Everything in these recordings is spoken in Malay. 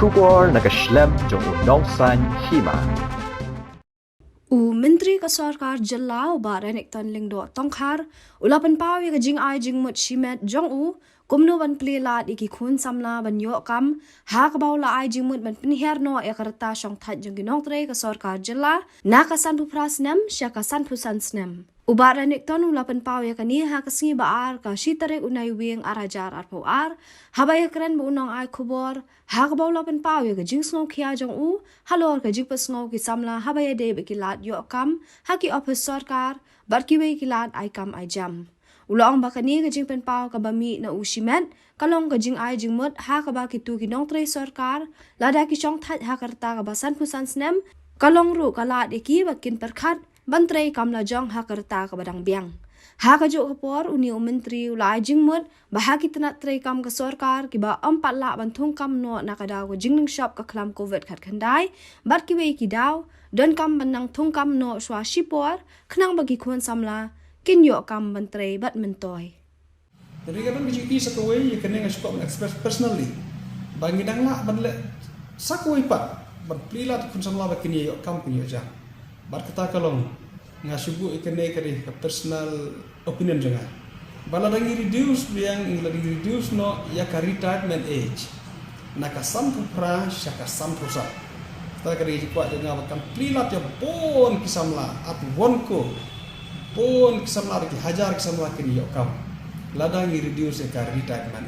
Kubor nakaslem jong unongsan hima. Menteri ka Sarkar Jalla Baran Ektan Lingdo Tongkhar ulapan paw ya jing ai jing mut shimet jong kumno ban plilat iki khun samla ban yo kam ha ka baula ai jing mut ban pinher no ya karta shong that jong ginong tre ka Sarkar Jalla na ka san pu prasnem sha ka san pu san snem Ubaran Ektan ulapan paw ya kani ha ka singi baar ka shitare unai wing arajar arpo ar habaya kren bu unong ai khubor ha ka baula pan paw ya jing sngo khia jong halor ka jing pas sngo ki samla habaya de be ki lat yo kam haki office sarkar barkiwe kilat ai kam ai jam ulong bakani ka jing pen pau ka bami na ushimet kalong ka jing ai jing mut ha ka ba ki tu ki nong tre sarkar lada ki chong that ha karta ka basan pusan snem kalong ru kalat iki bakin perkhat bantre kam la jong ha karta ka badang biang ha ka jo kapor uni menteri ulai jing mut bahagi tenat tre kam ka sarkar ki ba 4 la banthung kam no na ka daw ka jing ning shop ka klam covid khat khandai barkiwe ki daw don kam banang thung kam no swa shipor khnang bagi khon samla kin yo kam bantre bat mentoy jadi kadang bijiki sakawai ya kena ngasuk express personally bangi dang la banle sakawai pat ban plilat kun samla bakini yo kam kun yo ja bar kata kalong ngasubu ikene kari personal opinion janga bala dangi reduce biang ingla reduce no ya ka retirement age naka sampu pra syaka sampu sa ta kari kuat janga bakan plilat ya pon kisamla at wonko pon kisamla ki hajar kisamla kini yo kam ladangi reduce ka retirement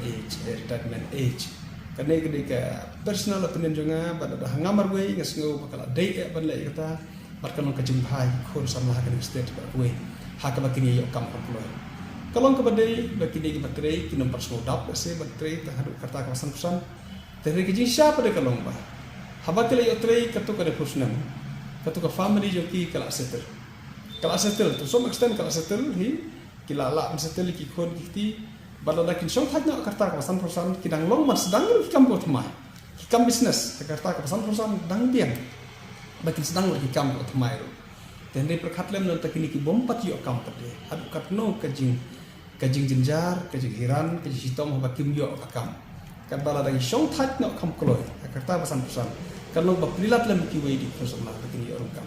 age kane kene ka personal opinion janga bala hangamar we ngasngo bakala dai banle kata barkan ka jimpai khon samla ka state ba we haka bakini yo kam komploy kalong ka badai bakini ki batre ki nomor sodap se batre ta hadu kata ka san tere ki jisha pada kalong ba habakile yo tre katu ka refusnam katu ka family jo ki kala settle to some extent kala settle hi kila la settle ki khon ki bala dakin song thajna karta ka san kidang long mas dang ki kam ko thmai ki kam business karta ka san dang biang bakin sedang lagi kam ko thmai ro tende perkhatlem non takini ki bompat yo kam pade hadu katno kajing jinjar kajing hiran kajing sitom bakim yo kam kan bala dagi song thajna kam kloy karta pasan kan lo baprilat lem ki wei di khosomla bakini yo kam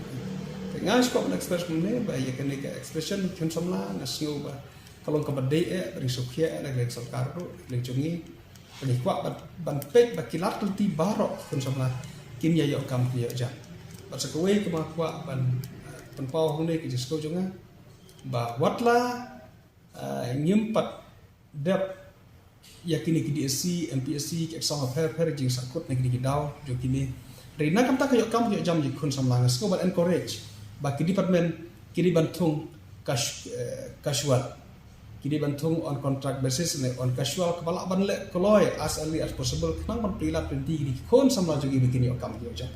ngas ko express ne ba ye kene ka expression khonsomla nasio ba kalong ka bade ri sukhia na glek sarkar ro glek jungi ni kwa ban pek bakilat ti barok khonsomla kin ya yo kam ki yo ja Pasakaway kumakwa ban penpau hone ki jisko junga ba watla nyempat dep yakini ki DSC MPSC ki exam per jing sakut negeri ki daw jo kini rina kam ta kayo kam yo jam ji khun samlang sko ban encourage ba ki department kini bantung casual kini bantung on contract basis ne on casual kepala ban le kloy as early as possible nang ban pila penti ki khun samlang jo kini yo kam yo jam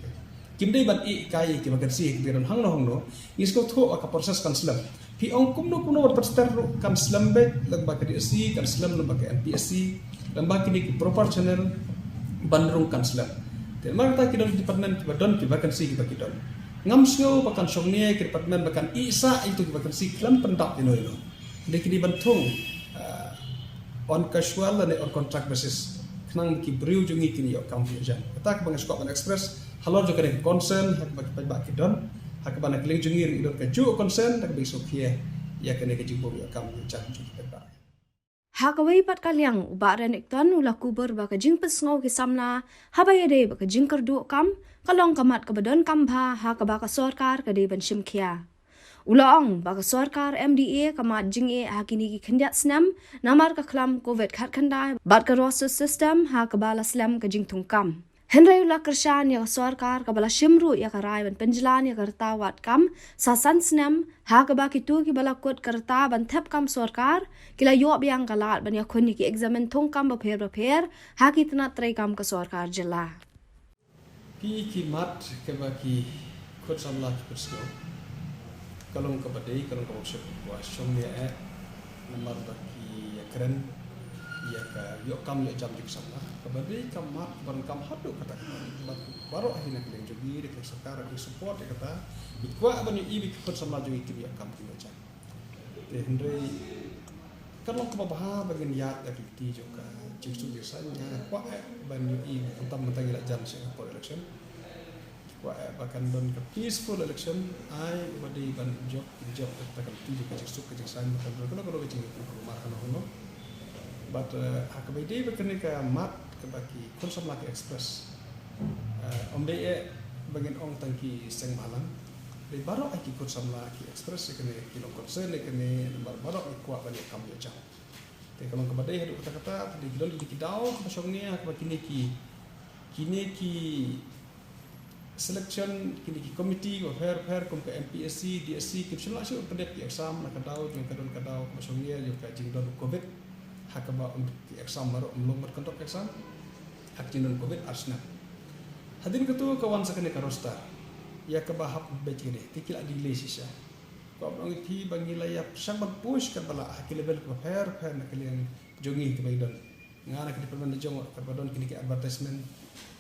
kimdei ban I kai ki bagan si ki ran hang no isko tho ka proses kan slam pi ong kumno bat pastar kan slam be lag ba ki si kan slam lag ba ki MPSC lag ba ki proportional bandrung kan slam te mar ta ki don department ki badon ki bagan si ki ba ki don ngam sio bakan songnie ki department bakan isa itu ki bagan si klam pendak ino de ki ban thong on casual and on contract basis knang ki briu jungi ki yo kam jan ta ka bang Scotland Express halor jo kare concern hak bak don hak bana kling jungir idon ka ju concern tak besok kia ya kene ke jumbo ya kam chan ju ba hakawai pat kalyang ubaran ektan ula kubur ba ka jing pesngo ki samla habaya de ba ka jing kardu kam kalong kamat ka badon kam bha ha ka ba ka sarkar ka de ban shim khia ulong ba ka sarkar MDA kamat jing e hakini ki khandiat snam namar ka khlam covid khat khandai bat ka roster system ha ka bala slam ka jing thung kam Henry ula kershan ya sarkar kabala shimru ya karai ban penjlan ya karta wat kam sasan snem ha ka ba ki tu ki bala kot karta ban thep kam sarkar kila yo biang kalat ban ya khoni ki examen thong kam ba pher ha ki tna trai kam ka sarkar jilla ki mat ke ba ki khot samla persko kalong ka badai kalong ka workshop wa shom ya namar ba ki ya kren ya ka yo kam yo jam dik samla kabadai kamat ban kam hadu kata baru akhirnya kalian jogi di sekarang di support ya kata ikwa ban ibi khot samla jogi ki ya kam ki jam de Henry kalau ke bahan bagian yat activity juga chính sanya kwa ban UI tam mentang ila jam Singapore election kwa bahkan don ke peaceful election ai badi ban job takal tuju ke sanya kan kalau ke rumah kan hono but hakabidi bekene ka mat ke baki konsum laki express ombe bagian ong tangki seng malam di barok aki konsum laki express kene kilo concern kene barok ikwa bani kam yo jam te kalau ke badai hadu kata-kata di gilol di kidau ke pasongnya ke kini ki selection kini ki committee of fair kom ke MPSC DSC ke sila syu pendek ki exam nak kadau jong kadau ke pasongnya jong ka jingdon covid hakaba untuk exam baru belum berkontok exam hak jingdon covid arsna hadin ketua kawan sakene karosta ya ke bahap beci ni tikila delay sisa ko abang ti bangi layap sang ban push kan bala hak level ko fair nak kalian jongi ke baidon ngana ke department jong ka badon kini ke advertisement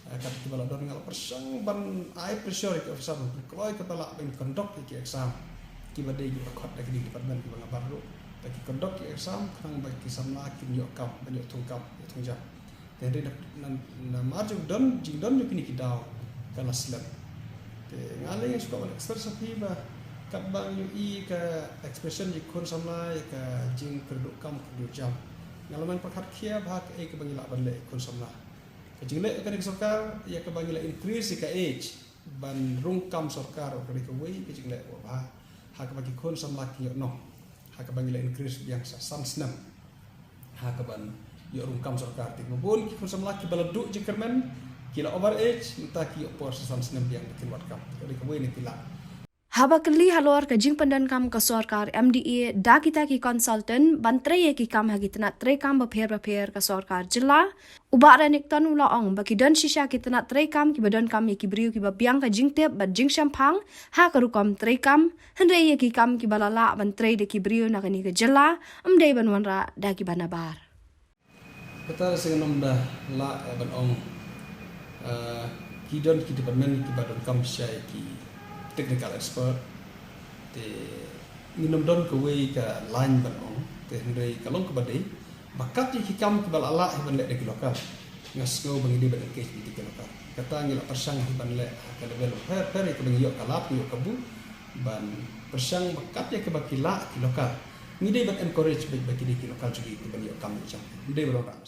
kat ke bala don ngal persang ban ai pressure ke officer ko ke bala ben conduct ke exam ki badai ju khot ke di department ke bang baru taki conduct ke exam kang bagi samla kin yo kam ben yo tungkap tungjak jadi na marju don jingdon yo kini kidau kana slap te ngale yang suka expert sapi ba kat bang UI ke expression di kon samla ke jing keduk kam keduk jam ngalaman pakat kia bahak ke bangila banle kon samla ke jingle ke sarkar ya ke bangila increase ke age ban rungkam sarkar ke way ke jingle ba hak bagi kon samla ki no hak bangila increase biasa samsnam hak ban yo rungkam sarkar ti mabun ki kon samla ki baladuk jikermen kila over age minta ki opor samsnam biang bikin wat kam ke way ni kila Haba keli halor ke jing pendan kam ke sarkar MDA da kita ki consultant bantre ki kam hagi tenat tre kam bapher ke sarkar jilla uba ranik tan ula ong baki dan shisha ki tenat tre kam ki badan kam ki briu ki babiang ka jing tep bad jing champang ha ka rukam tre kam hendre ki kam ki balala bantre de ki briu na kani ke jilla amdei banwanra da ki banabar kata senganom dah la ban ong ki don ki department ki badan kam syai ki technical expert te nginom don ke way ke line ban ong te hendai kalong ke badai bakat ki kam ke balala ban le de lokal ngas go bangi de ban ke di lokal kata ngila persang ban le ke level per ke bangi yo kalap yo kabu ban persang bakat ya ke bakila ki lokal ngide ban encourage bagi di lokal juga ke bangi yo kam jam ngide ban